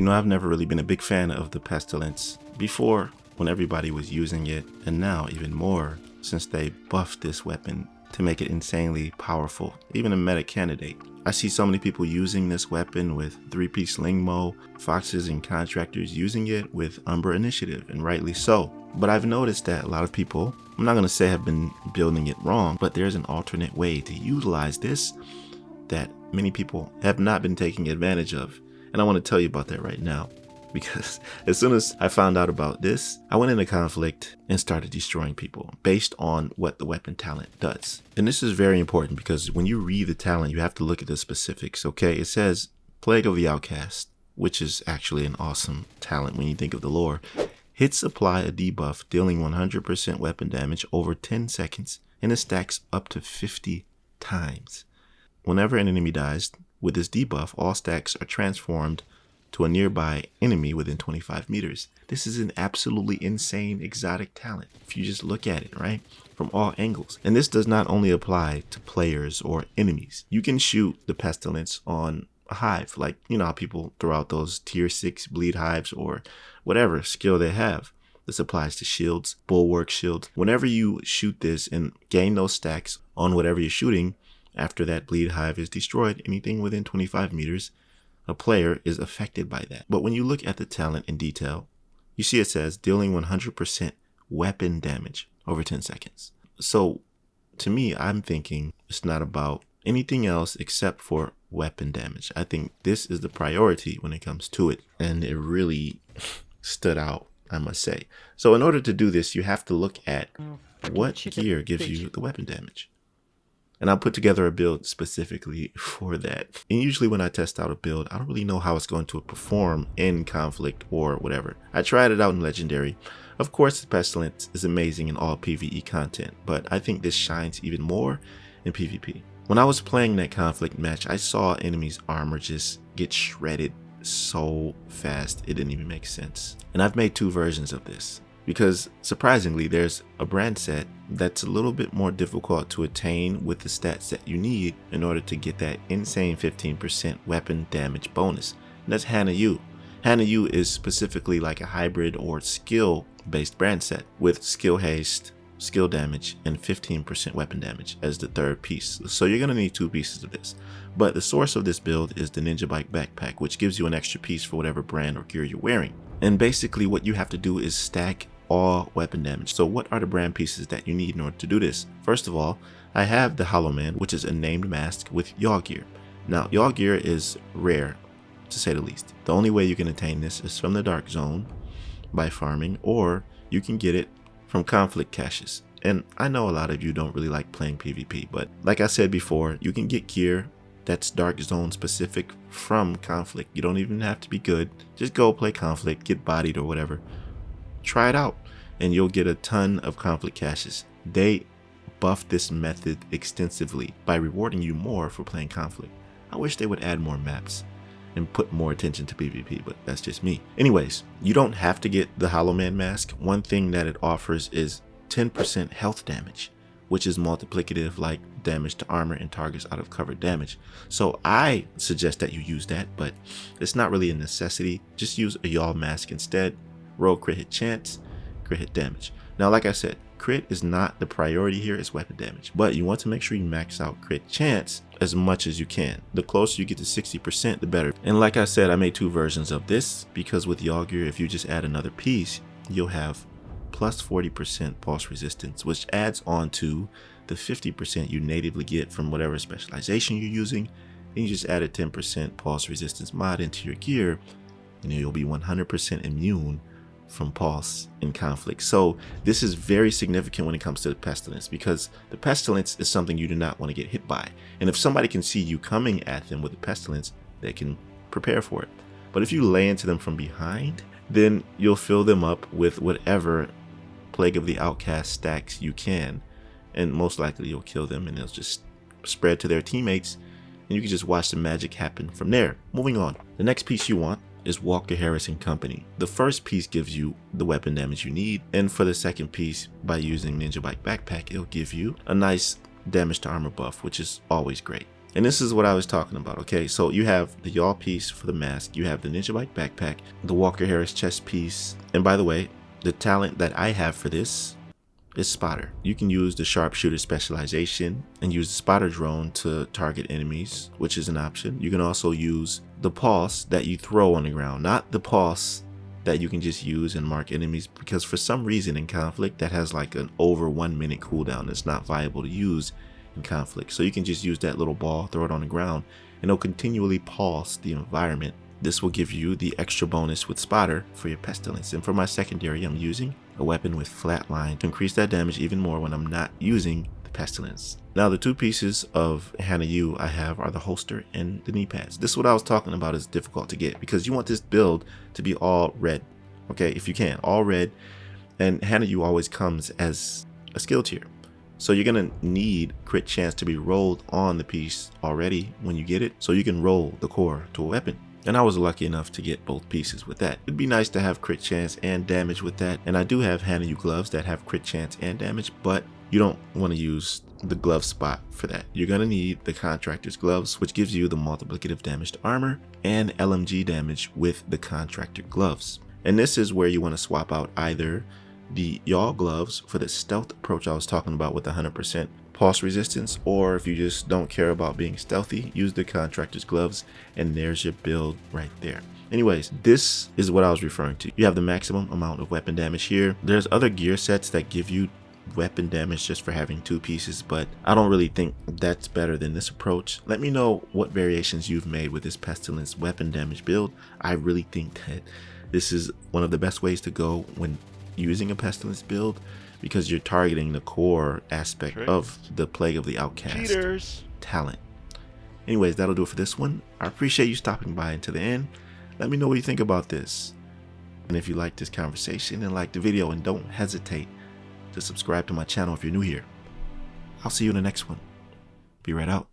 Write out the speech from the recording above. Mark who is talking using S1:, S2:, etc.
S1: You know, I've never really been a big fan of the Pestilence before when everybody was using it, and now even more since they buffed this weapon to make it insanely powerful, even a meta candidate. I see so many people using this weapon with 3-piece Lingmo, foxes and contractors using it with Umbra Initiative, and rightly so. But I've noticed that a lot of people, I'm not going to say have been building it wrong, but there's an alternate way to utilize this that many people have not been taking advantage of. And I want to tell you about that right now, because as soon as I found out about this, I went into conflict and started destroying people based on what the weapon talent does. And this is very important because when you read the talent, you have to look at the specifics, okay? It says Plague of the Outcast, which is actually an awesome talent when you think of the lore. Hits apply a debuff dealing 100% weapon damage over 10 seconds, and it stacks up to 50 times. Whenever an enemy dies, with this debuff, all stacks are transformed to a nearby enemy within 25 meters. This is an absolutely insane exotic talent if you just look at it, right? From all angles. And this does not only apply to players or enemies. You can shoot the Pestilence on a hive, like, you know how people throw out those tier 6 bleed hives or whatever skill they have. This applies to shields, bulwark shields. Whenever you shoot this and gain those stacks on whatever you're shooting, after that bleed hive is destroyed, anything within 25 meters, a player is affected by that. But when you look at the talent in detail, you see it says dealing 100% weapon damage over 10 seconds. So to me, I'm thinking it's not about anything else except for weapon damage. I think this is the priority when it comes to it. And it really stood out, I must say. So in order to do this, you have to look at what gear gives you the weapon damage. And I put together a build specifically for that. And usually when I test out a build, I don't really know how it's going to perform in conflict or whatever. I tried it out in legendary. Of course, the Pestilence is amazing in all PvE content, but I think this shines even more in PvP. When I was playing that conflict match, I saw enemies' armor just get shredded so fast it didn't even make sense. And I've made 2 versions of this, because surprisingly there's a brand set that's a little bit more difficult to attain with the stats that you need in order to get that insane 15% weapon damage bonus, and that's Hana-Yu. Hana-Yu is specifically like a hybrid or skill based brand set with skill haste, skill damage, and 15% weapon damage as the 3rd piece. So you're going to need 2 pieces of this. But the source of this build is the Ninja Bike backpack, which gives you an extra piece for whatever brand or gear you're wearing. And basically what you have to do is stack all weapon damage. So what are the brand pieces that you need in order to do this? First of all, I have the Hollow Man, which is a named mask with Yaahl gear. Now, Yaahl gear is rare, to say the least. The only way you can attain this is from the Dark Zone by farming, or you can get it from conflict caches. And I know a lot of you don't really like playing PvP, but like I said before, you can get gear that's Dark Zone specific from conflict. You don't even have to be good. Just go play conflict, get bodied or whatever. Try it out and you'll get a ton of conflict caches. They buff this method extensively by rewarding you more for playing conflict. I wish they would add more maps and put more attention to PvP, but that's just me. Anyways, you don't have to get the Hollow Man mask. One thing that it offers is 10% health damage, which is multiplicative like damage to armor and targets out of covered damage. So I suggest that you use that, but it's not really a necessity. Just use a Yaahl mask instead. Roll crit hit chance, crit hit damage. Now, like I said, crit is not the priority here, it's weapon damage. But you want to make sure you max out crit chance as much as you can. The closer you get to 60%, the better. And like I said, I made 2 versions of this because with Yaahl gear, if you just add another piece, you'll have plus 40% pulse resistance, which adds on to the 50% you natively get from whatever specialization you're using. Then you just add a 10% pulse resistance mod into your gear, and you'll be 100% immune from pulse in conflict. So this is very significant when it comes to the Pestilence, because the Pestilence is something you do not want to get hit by. And if somebody can see you coming at them with the Pestilence, they can prepare for it. But if you lay into them from behind, then you'll fill them up with whatever Plague of the Outcast stacks you can, and most likely you'll kill them and they'll just spread to their teammates, and you can just watch the magic happen from there. Moving on, the next piece you want is Walker Harrison Company. The first piece gives you the weapon damage you need, and for the second piece, by using Ninja Bike backpack, it'll give you a nice damage to armor buff, which is always great. And this is what I was talking about, okay? So you have the Yaahl piece for the mask, you have the Ninja Bike backpack, the Walker Harris chest piece, and by the way, the talent that I have for this is Spotter. You can use the Sharpshooter specialization and use the Spotter drone to target enemies, which is an option. You can also use the Pulse that you throw on the ground, not the Pulse that you can just use and mark enemies, because for some reason in Conflict that has like an over 1 minute cooldown that's not viable to use in Conflict. So you can just use that little ball, throw it on the ground, and it'll continually pulse the environment. This will give you the extra bonus with Spotter for your Pestilence. And for my secondary, I'm using a weapon with Flatline to increase that damage even more when I'm not using the Pestilence. Now the two pieces of 𝐿 I have are the holster and the knee pads. This is what I was talking about is difficult to get, because you want this build to be all red, okay, if you can, all red. And 𝐿 always comes as a skill tier. So you're gonna need crit chance to be rolled on the piece already when you get it, so you can roll the core to a weapon. And I was lucky enough to get both pieces with that. It'd be nice to have crit chance and damage with that. And I do have 𝐿 gloves that have crit chance and damage, but you don't want to use the glove spot for that. You're gonna need the Contractor's gloves, which gives you the multiplicative damage to armor and LMG damage with the Contractor gloves. And this is where you want to swap out either the Yaahl gloves for the stealth approach I was talking about with 100% pulse resistance, or if you just don't care about being stealthy, use the Contractor's gloves, and there's your build right there. Anyways, this is what I was referring to. You have the maximum amount of weapon damage here. There's other gear sets that give you weapon damage just for having two pieces, but I don't really think that's better than this approach. Let me know what variations you've made with this Pestilence weapon damage build. I really think that this is one of the best ways to go when using a Pestilence build, because you're targeting the core aspect of the Plague of the Outcast talent. Anyways, that'll do it for this one. I appreciate you stopping by until the end. Let me know what you think about this. And if you like this conversation and like the video, and don't hesitate to subscribe to my channel if you're new here. I'll see you in the next one. Be right out.